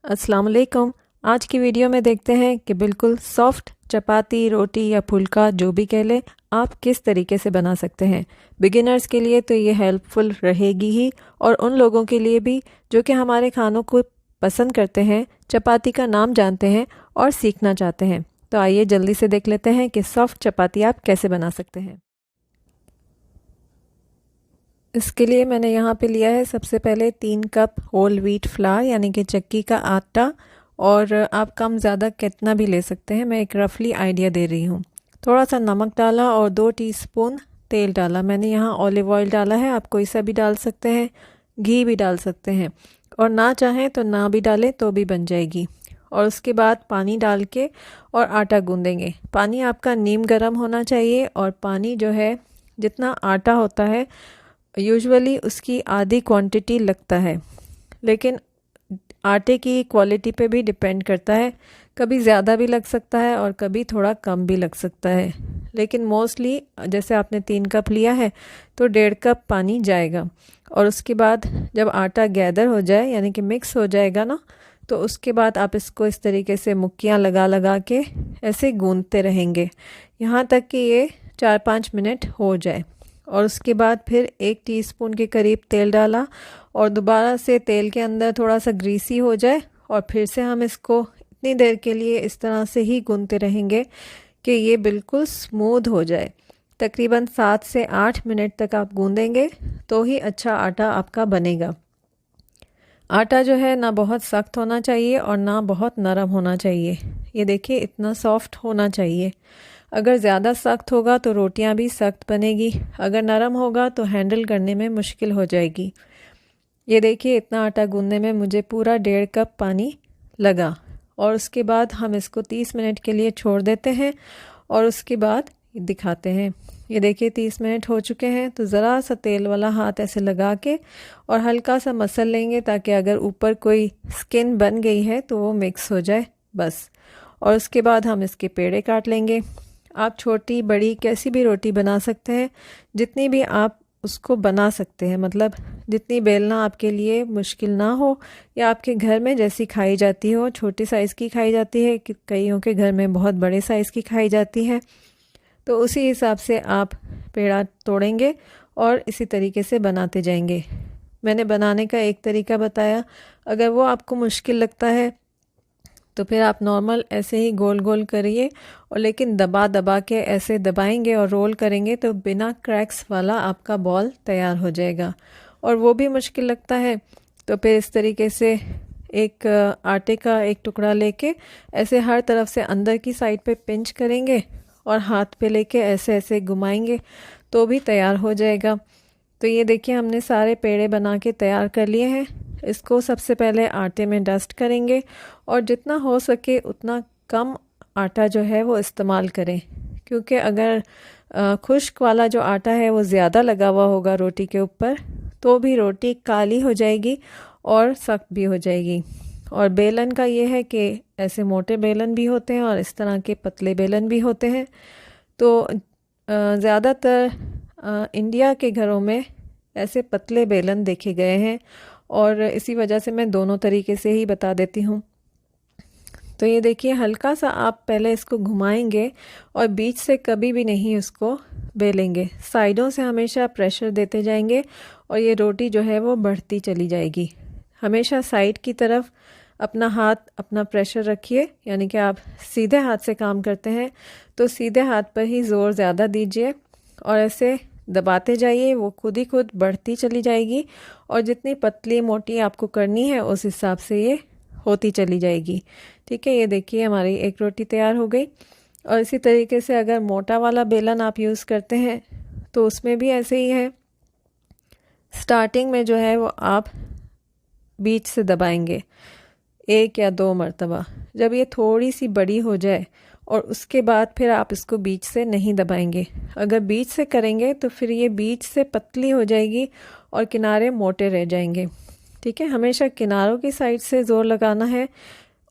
अस्सलाम वालेकुम। आज की वीडियो में देखते हैं कि बिल्कुल सॉफ्ट चपाती, रोटी या फुल्का जो भी कह ले, आप किस तरीके से बना सकते हैं। बिगिनर्स के लिए तो ये हेल्पफुल रहेगी ही, और उन लोगों के लिए भी जो कि हमारे खानों को पसंद करते हैं, चपाती का नाम जानते हैं और सीखना चाहते हैं। तो आइए जल्दी से देख लेते हैं कि सॉफ्ट चपाती आप कैसे बना सकते हैं। इसके लिए मैंने यहाँ पे लिया है सबसे पहले 3 कप होल व्हीट फ्लावर यानी कि चक्की का आटा, और आप कम ज़्यादा कितना भी ले सकते हैं, मैं एक रफली आइडिया दे रही हूँ। थोड़ा सा नमक डाला और 2 टीस्पून तेल डाला। मैंने यहाँ ऑलिव ऑयल डाला है, आप कोई सा भी डाल सकते हैं, घी भी डाल सकते हैं, और ना चाहें तो ना भी डालें तो भी बन जाएगी। और उसके बाद पानी डाल के और आटा गूँधेंगे। पानी आपका नीम गर्म होना चाहिए, और पानी जो है जितना आटा होता है यूजुअली उसकी आधी क्वांटिटी लगता है, लेकिन आटे की क्वालिटी पे भी डिपेंड करता है। कभी ज़्यादा भी लग सकता है और कभी थोड़ा कम भी लग सकता है, लेकिन मोस्टली जैसे आपने 3 कप लिया है तो 1.5 कप पानी जाएगा। और उसके बाद जब आटा गैदर हो जाए यानी कि मिक्स हो जाएगा ना, तो उसके बाद आप इसको इस तरीके से मुक्कियाँ लगा लगा के ऐसे गूंथते रहेंगे यहाँ तक कि ये 4-5 मिनट हो जाए। और उसके बाद फिर 1 टीस्पून के करीब तेल डाला, और दोबारा से तेल के अंदर थोड़ा सा ग्रीसी हो जाए, और फिर से हम इसको इतनी देर के लिए इस तरह से ही गूंथते रहेंगे कि ये बिल्कुल स्मूथ हो जाए। तकरीबन 7 से 8 मिनट तक आप गूंदेंगे तो ही अच्छा आटा आपका बनेगा। आटा जो है ना बहुत सख्त होना चाहिए और ना बहुत नरम होना चाहिए। ये देखिए इतना सॉफ्ट होना चाहिए। अगर ज़्यादा सख्त होगा तो रोटियां भी सख्त बनेगी, अगर नरम होगा तो हैंडल करने में मुश्किल हो जाएगी। ये देखिए इतना आटा गूंदने में मुझे पूरा 1.5 कप पानी लगा। और उसके बाद हम इसको 30 मिनट के लिए छोड़ देते हैं, और उसके बाद दिखाते हैं। ये देखिए 30 मिनट हो चुके हैं, तो ज़रा सा तेल वाला हाथ ऐसे लगा के और हल्का सा मसल लेंगे, ताकि अगर ऊपर कोई स्किन बन गई है तो वो मिक्स हो जाए बस। और उसके बाद हम इसके पेड़े काट लेंगे। आप छोटी बड़ी कैसी भी रोटी बना सकते हैं, जितनी भी आप उसको बना सकते हैं, मतलब जितनी बेलना आपके लिए मुश्किल ना हो, या आपके घर में जैसी खाई जाती हो। छोटी साइज़ की खाई जाती है, कईयों के घर में बहुत बड़े साइज़ की खाई जाती है, तो उसी हिसाब से आप पेड़ा तोड़ेंगे और इसी तरीके से बनाते जाएंगे। मैंने बनाने का एक तरीका बताया, अगर वो आपको मुश्किल लगता है तो फिर आप नॉर्मल ऐसे ही गोल गोल करिए, और लेकिन दबा दबा के ऐसे दबाएंगे और रोल करेंगे तो बिना क्रैक्स वाला आपका बॉल तैयार हो जाएगा। और वो भी मुश्किल लगता है तो फिर इस तरीके से एक आटे का एक टुकड़ा लेके ऐसे हर तरफ से अंदर की साइड पे पिंच करेंगे, और हाथ पे लेके ऐसे ऐसे घुमाएंगे तो भी तैयार हो जाएगा। तो ये देखिए हमने सारे पेड़े बना के तैयार कर लिए हैं। इसको सबसे पहले आटे में डस्ट करेंगे, और जितना हो सके उतना कम आटा जो है वो इस्तेमाल करें, क्योंकि अगर खुश्क वाला जो आटा है वो ज़्यादा लगा हुआ होगा रोटी के ऊपर तो भी रोटी काली हो जाएगी और सख्त भी हो जाएगी। और बेलन का ये है कि ऐसे मोटे बेलन भी होते हैं और इस तरह के पतले बेलन भी होते हैं। तो ज़्यादातर इंडिया के घरों में ऐसे पतले बेलन देखे गए हैं, और इसी वजह से मैं दोनों तरीके से ही बता देती हूँ। तो ये देखिए हल्का सा आप पहले इसको घुमाएंगे, और बीच से कभी भी नहीं उसको बेलेंगे, साइडों से हमेशा प्रेशर देते जाएंगे, और ये रोटी जो है वो बढ़ती चली जाएगी। हमेशा साइड की तरफ अपना हाथ, अपना प्रेशर रखिए, यानी कि आप सीधे हाथ से काम करते हैं तो सीधे हाथ पर ही ज़ोर ज़्यादा दीजिए, और ऐसे दबाते जाइए, वो खुद ही खुद बढ़ती चली जाएगी। और जितनी पतली मोटी आपको करनी है उस हिसाब से ये होती चली जाएगी। ठीक है, ये देखिए हमारी एक रोटी तैयार हो गई। और इसी तरीके से अगर मोटा वाला बेलन आप यूज़ करते हैं तो उसमें भी ऐसे ही है। स्टार्टिंग में जो है वो आप बीच से दबाएंगे 1 या 2 मरतबा, जब ये थोड़ी सी बड़ी हो जाए, और उसके बाद फिर आप इसको बीच से नहीं दबाएंगे। अगर बीच से करेंगे तो फिर ये बीच से पतली हो जाएगी और किनारे मोटे रह जाएंगे। ठीक है, हमेशा किनारों की साइड से ज़ोर लगाना है,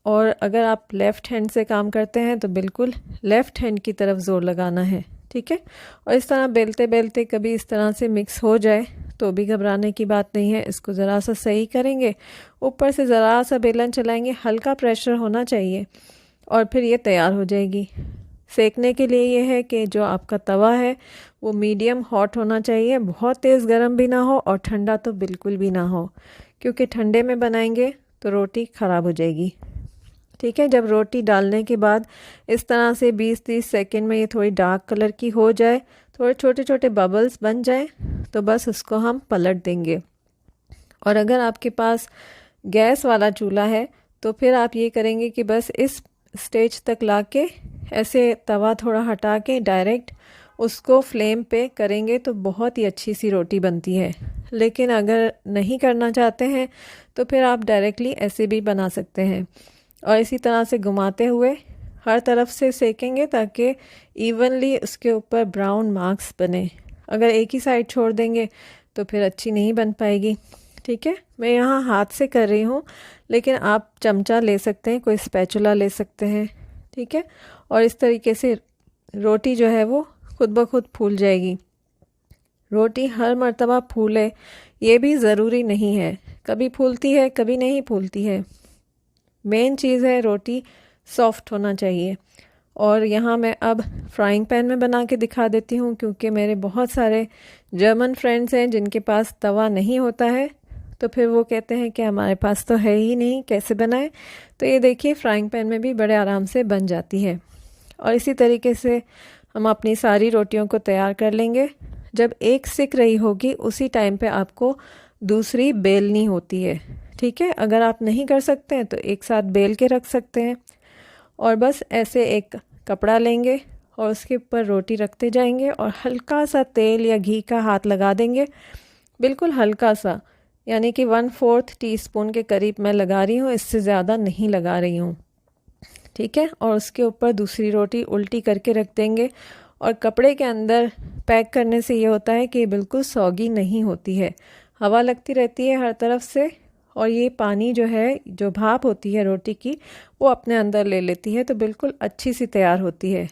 और अगर आप लेफ़्ट हैंड से काम करते हैं तो बिल्कुल लेफ़्ट हैंड की तरफ ज़ोर लगाना है, ठीक है। और इस तरह बेलते बेलते कभी इस तरह से मिक्स हो जाए तो भी घबराने की बात नहीं है। इसको ज़रा सा सही करेंगे, ऊपर से ज़रा सा बेलन चलाएंगे, हल्का प्रेशर होना चाहिए और फिर ये तैयार हो जाएगी। सेकने के लिए ये है कि जो आपका तवा है वो मीडियम हॉट होना चाहिए, बहुत तेज़ गर्म भी ना हो और ठंडा तो बिल्कुल भी ना हो, क्योंकि ठंडे में बनाएंगे तो रोटी ख़राब हो जाएगी। ठीक है। जब रोटी डालने के बाद इस तरह से 20-30 सेकंड में ये थोड़ी डार्क कलर की हो जाए, थोड़े छोटे छोटे बबल्स बन जाए, तो बस उसको हम पलट देंगे। और अगर आपके पास गैस वाला चूल्हा है तो फिर आप ये करेंगे कि बस इस स्टेज तक लाके ऐसे तवा थोड़ा हटा के डायरेक्ट उसको फ्लेम पे करेंगे तो बहुत ही अच्छी सी रोटी बनती है। लेकिन अगर नहीं करना चाहते हैं तो फिर आप डायरेक्टली ऐसे भी बना सकते हैं और इसी तरह से घुमाते हुए हर तरफ से सेकेंगे ताकि इवनली उसके ऊपर ब्राउन मार्क्स बने। अगर एक ही साइड छोड़ देंगे तो फिर अच्छी नहीं बन पाएगी। ठीक है। मैं यहाँ हाथ से कर रही हूँ, लेकिन आप चमचा ले सकते हैं, कोई स्पैचुला ले सकते हैं। ठीक है। और इस तरीके से रोटी जो है वो खुद ब खुद फूल जाएगी। रोटी हर मर्तबा फूले ये भी ज़रूरी नहीं है, कभी फूलती है कभी नहीं फूलती है। मेन चीज़ है रोटी सॉफ्ट होना चाहिए। और यहाँ मैं अब फ्राइंग पैन में बना के दिखा देती हूँ, क्योंकि मेरे बहुत सारे जर्मन फ्रेंड्स हैं जिनके पास तवा नहीं होता है, तो फिर वो कहते हैं कि हमारे पास तो है ही नहीं, कैसे बनाएं। तो ये देखिए फ्राइंग पैन में भी बड़े आराम से बन जाती है। और इसी तरीके से हम अपनी सारी रोटियों को तैयार कर लेंगे। जब एक सिक रही होगी उसी टाइम पे आपको दूसरी बेलनी होती है। ठीक है। अगर आप नहीं कर सकते हैं तो एक साथ बेल के रख सकते हैं। और बस ऐसे एक कपड़ा लेंगे और उसके ऊपर रोटी रखते जाएंगे और हल्का सा तेल या घी का हाथ लगा देंगे, बिल्कुल हल्का सा, यानी कि 1/4 टीस्पून के करीब मैं लगा रही हूँ, इससे ज़्यादा नहीं लगा रही हूँ। ठीक है। और उसके ऊपर दूसरी रोटी उल्टी करके रख देंगे। और कपड़े के अंदर पैक करने से ये होता है कि बिल्कुल सौगी नहीं होती है, हवा लगती रहती है हर तरफ से और ये पानी जो है, जो भाप होती है रोटी की, वो अपने अंदर ले लेती है, तो बिल्कुल अच्छी सी तैयार होती है।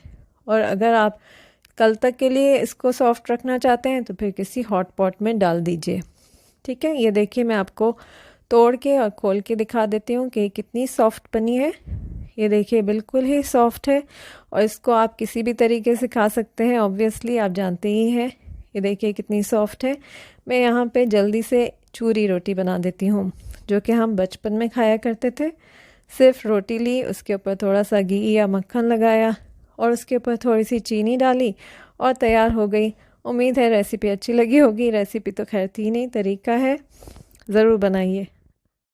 और अगर आप कल तक के लिए इसको सॉफ्ट रखना चाहते हैं तो फिर किसी हॉट पॉट में डाल दीजिए। ठीक है। ये देखिए मैं आपको तोड़ के और खोल के दिखा देती हूँ कि कितनी सॉफ्ट बनी है। ये देखिए बिल्कुल ही सॉफ्ट है और इसको आप किसी भी तरीके से खा सकते हैं, ऑब्वियसली आप जानते ही हैं। ये देखिए कितनी सॉफ्ट है। मैं यहाँ पे जल्दी से चूरी रोटी बना देती हूँ, जो कि हम बचपन में खाया करते थे। सिर्फ रोटी ली, उसके ऊपर थोड़ा सा घी या मक्खन लगाया और उसके ऊपर थोड़ी सी चीनी डाली और तैयार हो गई। उम्मीद है रेसिपी अच्छी लगी होगी। रेसिपी तो खैर थी नहीं, तरीका है, ज़रूर बनाइए।